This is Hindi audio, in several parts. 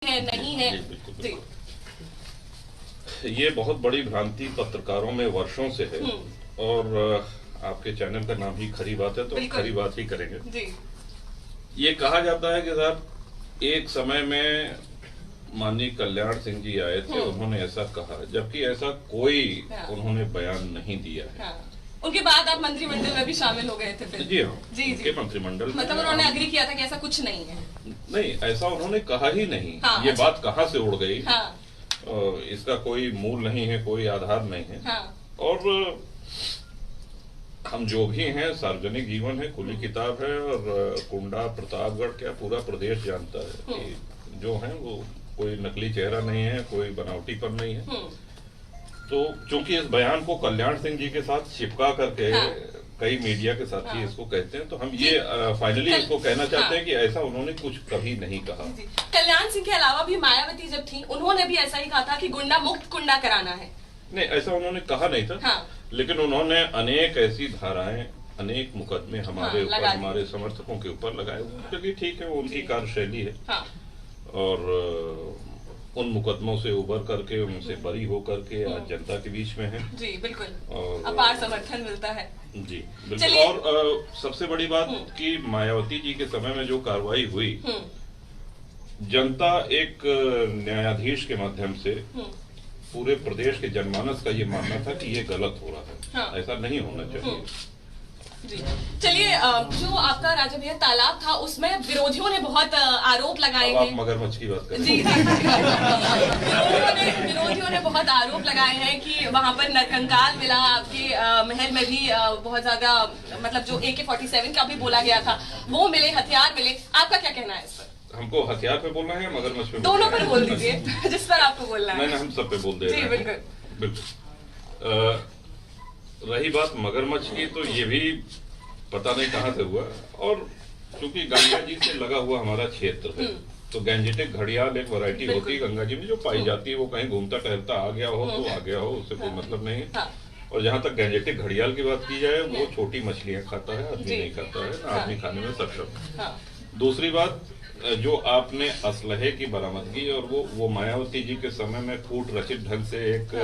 है नहीं है। जी, ये बहुत बड़ी भ्रांति पत्रकारों में वर्षों से है और आपके चैनल का नाम ही खरी बात है, तो खरी बात ही करेंगे जी। ये कहा जाता है कि साहब एक समय में माननीय कल्याण सिंह जी आए थे, उन्होंने ऐसा कहा, जबकि ऐसा कोई उन्होंने बयान नहीं दिया है। उनके बाद आप मंत्रिमंडल में भी शामिल हो गए थे फिर? जी हाँ, जी उनके मंत्रिमंडल मतलब उन्होंने अग्री किया था कि ऐसा कुछ नहीं है। नहीं, ऐसा उन्होंने कहा ही नहीं। ये अच्छा। बात कहाँ से उड़ गई? इसका कोई मूल नहीं है, कोई आधार नहीं है। और हम जो भी हैं, सार्वजनिक जीवन है, खुली किताब है, और कुंडा प्रतापगढ़ क्या पूरा प्रदेश जानता है कि जो है वो कोई नकली चेहरा नहीं है, कोई बनावटीपन नहीं है। तो चूंकि इस बयान को कल्याण सिंह जी के साथ चिपका करके कई मीडिया के साथी इसको कहते हैं, तो हम ये फाइनली इसको कहना चाहते हैं कि ऐसा उन्होंने कुछ कभी नहीं कहा। कल्याण सिंह के अलावा भी मायावती जब थी, उन्होंने भी ऐसा ही कहा था कि गुंडा मुक्त कुंडा कराना है। नहीं, ऐसा उन्होंने कहा नहीं था। लेकिन उन्होंने अनेक ऐसी धाराएं, अनेक मुकदमे हमारे ऊपर, हमारे समर्थकों के ऊपर लगाए। चलिए ठीक है, वो उनकी कार्यशैली है। और उन मुकदमों से उबर करके, उनसे बरी हो करके आज जनता के बीच में है। जी बिल्कुल, और अपार समर्थन मिलता है। जी बिल्कुल। और सबसे बड़ी बात कि मायावती जी के समय में जो कार्रवाई हुई, जनता एक न्यायाधीश के माध्यम से पूरे प्रदेश के जनमानस का ये मानना था कि ये गलत हो रहा है, ऐसा नहीं होना चाहिए। जी चलिए, जो आपका राजा भैया तालाब था, उसमें विरोधियों ने बहुत आरोप लगाए हैं। आप मगरमच्छ की बात करें। जी विरोधियों ने बहुत आरोप लगाए हैं कि वहां पर नरकंकाल मिला, आपके महल में भी बहुत ज्यादा, मतलब जो AK-47 का भी बोला गया था वो मिले, हथियार मिले। आपका क्या कहना है इस पर? हमको हथियार पे बोलना है या मगरमच्छ पे? दोनों पर बोल दीजिए, जिस पर आपको बोलना है। नहीं, हम सब पे बोल दे रहे हैं। बिल्कुल बिल्कुल। रही बात मगरमच्छ की, तो ये भी पता नहीं कहाँ से हुआ। और क्योंकि गंगा जी से लगा हुआ हमारा क्षेत्र है, तो गैंजेटिक घड़ियाल एक वैरायटी होती है गंगा जी में जो पाई जाती है। वो कहीं घूमता टहलता आ गया हो तो आ गया हो, उससे कोई मतलब नहीं है। और जहाँ तक गैंजेटिक घड़ियाल की बात की जाए, वो छोटी मछलियां खाता है, आदमी नहीं खाता है, ना आदमी खाने में सक्षम है। दूसरी बात, जो आपने असलहे की बरामदगी, और वो मायावती जी के समय में कूट रचित ढंग से एक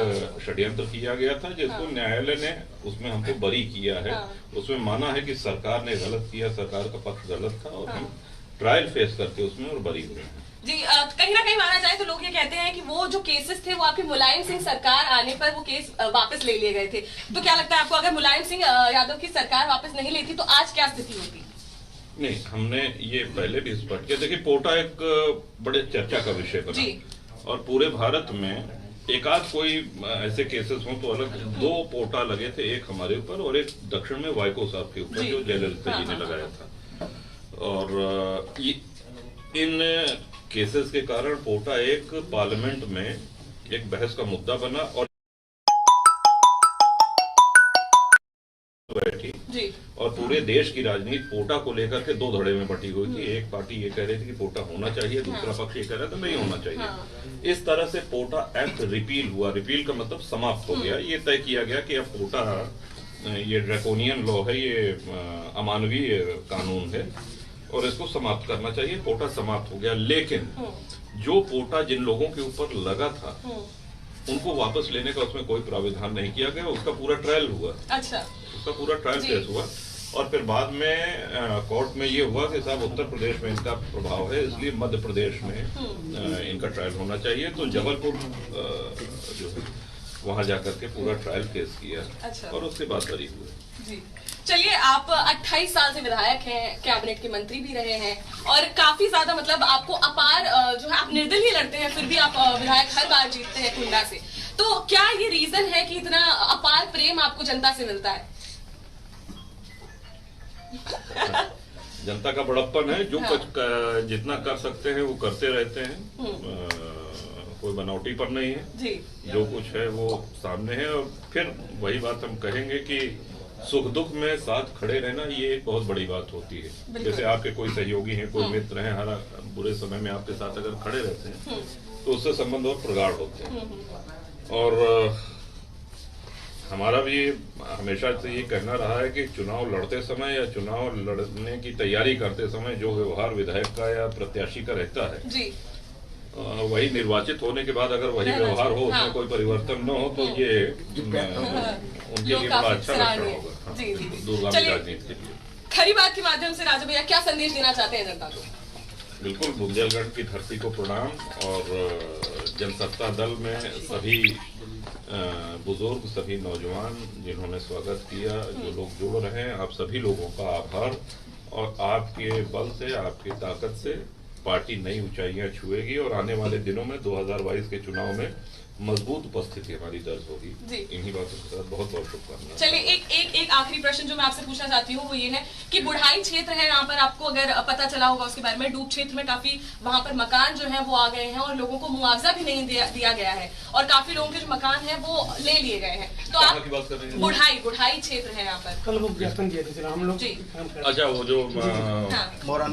षड्यंत्र किया गया था, जिसको न्यायालय ने उसमें हमको बरी किया है। उसमें माना है कि सरकार ने गलत किया, सरकार का पक्ष गलत था, और हम ट्रायल फेस करके उसमें और बरी हुए हैं। जी कहीं ना कहीं माना जाए तो लोग ये कहते हैं कि वो जो केसेस थे वो आपकी मुलायम सिंह सरकार आने पर वो केस वापस ले लिए गए थे। तो क्या लगता है आपको, अगर मुलायम सिंह यादव की सरकार वापस नहीं लेती तो आज क्या स्थिति होती? नहीं, हमने ये पहले भी स्पष्ट किया। देखिए, पोटा एक बड़े चर्चा का विषय बना, और पूरे भारत में एकाध कोई ऐसे केसेस हों तो अलग। 2 पोटा लगे थे, एक हमारे ऊपर और एक दक्षिण में वाइको साहब के ऊपर, जो जयललिता जी ने लगाया था। और इन केसेस के कारण पोटा एक पार्लियामेंट में एक बहस का मुद्दा बना, और बैठी और पूरे देश की राजनीति पोटा को लेकर के 2 धड़े में बटी हुई थी। एक पार्टी ये कह रही थी कि पोटा होना चाहिए, दूसरा पक्ष ये कह रहा था नहीं होना चाहिए। इस तरह से पोटा एक्ट रिपील हुआ। रिपील का मतलब समाप्त हो गया। ये तय किया गया कि अब पोटा, ये ड्रैकोनियन लॉ है, ये अमानवीय कानून है, और इसको समाप्त करना चाहिए। पोटा समाप्त हो गया। लेकिन जो पोटा जिन लोगों के ऊपर लगा था, उनको वापस लेने का उसमें कोई प्राविधान नहीं किया गया। उसका पूरा ट्रायल हुआ। अच्छा, उसका पूरा ट्रायल केस हुआ, और फिर बाद में कोर्ट में ये हुआ कि साहब उत्तर प्रदेश में इनका प्रभाव है, इसलिए मध्य प्रदेश में इनका ट्रायल होना चाहिए। तो जबलपुर जो है वहां जाकर के पूरा ट्रायल केस किया। अच्छा। और उसके बाद बरी हुए। जी चलिए, आप 28 साल से विधायक हैं, कैबिनेट के मंत्री भी रहे हैं, और काफी ज्यादा मतलब आपको अपार जो है, आप निर्दल ही लड़ते हैं, फिर भी आप विधायक हर बार जीतते हैं कुंडा से। तो क्या ये रीजन है कि इतना अपार प्रेम आपको जनता से मिलता है? जनता का बड़प्पन है, जो जितना कर सकते हैं वो करते रहते हैं। कोई बनावटी पर नहीं है जी। जो कुछ है वो सामने है। और फिर वही बात हम कहेंगे कि सुख दुख में साथ खड़े रहना, ये एक बहुत बड़ी बात होती है। जैसे आपके कोई सहयोगी हैं, कोई मित्र हैं, हर बुरे समय में आपके साथ अगर खड़े रहते हैं तो उससे संबंध और प्रगाढ़ होते हैं। और हमारा भी हमेशा से ये कहना रहा है कि चुनाव लड़ते समय या चुनाव लड़ने की तैयारी करते समय जो व्यवहार विधायक का या प्रत्याशी का रहता है जी, वही निर्वाचित होने के बाद अगर वही व्यवहार हो, उसमें कोई परिवर्तन न हो, तो ये उनके लिए बड़ा अच्छा लक्षण होगा। जी जी दूरगामी राजनीति के लिए। खरी बात के माध्यम से राजा भैया क्या संदेश देना चाहते हैं जनता को? बिल्कुल, बुंदेलखंड की धरती को प्रणाम, और जनसत्ता दल में सभी बुजुर्ग, सभी नौजवान जिन्होंने स्वागत किया, जो लोग जुड़ रहे हैं, आप सभी लोगों का आभार। और आपके बल से, आपकी ताकत से पार्टी नई ऊंचाइयां छुएगी और आने वाले दिनों में 2022 के चुनाव में मजबूत उपस्थिति हमारी दर्ज होगी। इन्हीं बातों के साथ बहुत बहुत शुभकामनाएं। चलिए एक आखिरी प्रश्न जो मैं आपसे पूछना चाहती हूँ वो ये है कि बुढ़ाई क्षेत्र है, यहाँ पर आपको अगर पता चला होगा उसके बारे में, डूब क्षेत्र में काफी वहाँ पर मकान जो है वो आ गए हैं और लोगों को मुआवजा भी नहीं दिया गया है और काफी लोगों के जो मकान है वो ले लिए गए हैं। तो आप की बात कर रहे हैं? बुढ़ाई क्षेत्र है यहाँ पर। कल वो ज्ञापन दिया था हम लोग। अच्छा, वो जो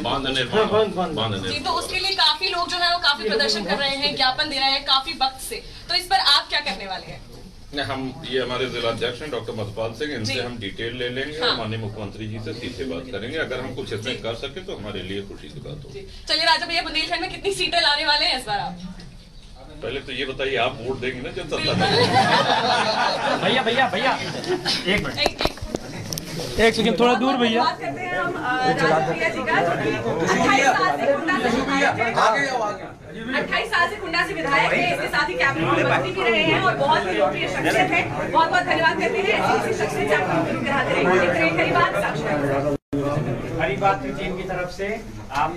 बांध निर्माण, तो उसके लिए काफी लोग जो है वो काफी प्रदर्शन कर रहे हैं, ज्ञापन दे रहे हैं काफी वक्त से, तो इस पर आप क्या करने वाले हैं? हम ये हमारे जिला अध्यक्ष हैं डॉक्टर मधुपाल सिंह, इनसे हम डिटेल ले लेंगे और माननीय मुख्यमंत्री जी से सीधे बात करेंगे। अगर हम कुछ इसमें कर सके तो हमारे लिए खुशी की बात होगी। चलिए राजा भैया, बुंदेलखंड में कितनी सीटें लाने वाले हैं इस बार आप? पहले तो ये बताइए, आप वोट देंगे ना जनता? भैया एक मिनट, एक सेकंड, थोड़ा दूर भैया। बात करते हैं हम राजा भैया जी का, 28 साल से कुंडा से विधायक है, इसके साथ ही कैबिनेट मंत्री भी रहे हैं और बहुत ही लोकप्रिय शख्सियत है। बहुत बहुत धन्यवाद करते हैं ऐसी शख्सियत से आप खरी बात टीम की तरफ से आप